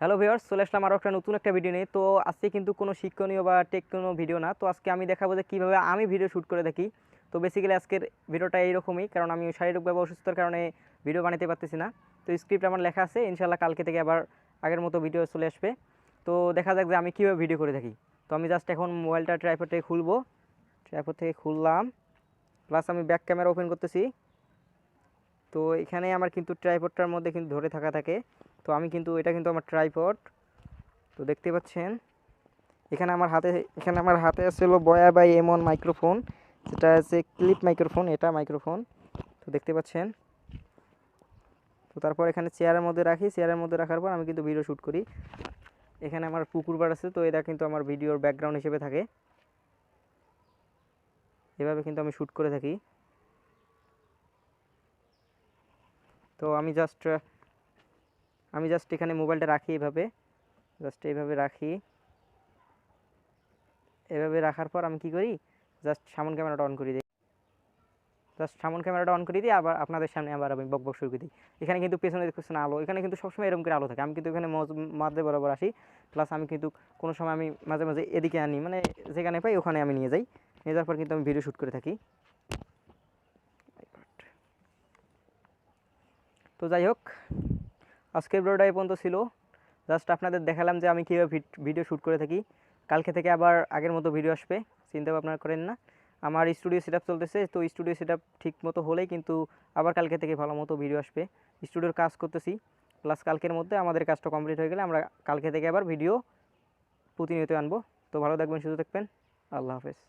Hello viewers, চলে আসলাম আরও একটা নতুন একটা ভিডিও নিয়ে। তো আজকে কিন্তু কোনো শিক্ষণীয় বা টেক কোনো ভিডিও না। তো আজকে আমি দেখাবো যে কীভাবে আমি ভিডিও শ্যুট করে থাকি। তো বেসিক্যালি আজকের ভিডিওটা এইরকমই, কারণ আমি শারীরিকভাবে অসুস্থতার কারণে ভিডিও বানাতে পারতেছি না। তো স্ক্রিপ্ট আমার লেখা আছে, ইনশাল্লাহ কালকে থেকে আবার আগের মতো ভিডিও চলে আসবে। তো দেখা যাক যে আমি কীভাবে ভিডিও করে থাকি। তো আমি জাস্ট এখন মোবাইলটা ট্রাইপড থেকে খুলবো, ট্রাইপড থেকে খুললাম, প্লাস আমি ব্যাক ক্যামেরা ওপেন করতেছি। তো এখানে আমার কিন্তু ট্রাইপডটার মধ্যে কিন্তু ধরে থাকা থাকে। তো আমি কিন্তু এটা কিন্তু আমার ট্রাইপড। তো দেখতে পাচ্ছেন এখানে আমার হাতে আছে হলো বয়া বাই এমন মাইক্রোফোন, যেটা আছে ক্লিপ মাইক্রোফোন, এটা মাইক্রোফোন। তো দেখতে পাচ্ছেন। তো তারপর এখানে চেয়ারের মধ্যে রাখি, চেয়ারের মধ্যে রাখার পর আমি কিন্তু ভিডিও শ্যুট করি। এখানে আমার পুকুর পাড় আছে, তো এটা কিন্তু আমার ভিডিওর ব্যাকগ্রাউন্ড হিসেবে থাকে। এভাবে কিন্তু আমি শ্যুট করে থাকি। তো আমি জাস্ট এখানে মোবাইলটা রাখি, এইভাবে রাখি। এভাবে রাখার পর আমি কি করি, জাস্ট সামন ক্যামেরাটা অন করে দিই। আবার আপনাদের সামনে আবার আমি বকবক শুরু করে দিই। এখানে কিন্তু পেছনে দেখতেছেন আলো, এখানে কিন্তু সবসময় এরকম করে আলো থাকে। আমি কিন্তু এখানে মাঝে বরাবর আসি, প্লাস আমি কিন্তু কোনো সময় আমি মাঝে মাঝে এদিকে আনি, মানে যেখানে পাই ওখানে আমি নিয়ে যাওয়ার পর কিন্তু আমি ভিডিও শ্যুট করে থাকি। তো যাই হোক, আজকের ভিডিওটা এই পর্যন্ত ছিল। জাস্ট আপনাদের দেখালাম যে আমি কীভাবে ভিডিও শ্যুট করে থাকি। কালকে থেকে আবার আগের মতো ভিডিও আসবে, চিন্তা ভাবনা করেন না। আমার স্টুডিও সেটআপ চলতেছে, তো স্টুডিও সেটআপ ঠিক মতো হলেই কিন্তু আবার কালকে থেকে ভালো মতো ভিডিও আসবে। স্টুডিওর কাজ করতেছি, প্লাস কালকের মধ্যে আমাদের কাজটা কমপ্লিট হয়ে গেলে আমরা কালকে থেকে আবার ভিডিও প্রতিনিয়ত আনবো। তো ভালো থাকবেন, সুস্থ থাকবেন। আল্লাহ হাফেজ।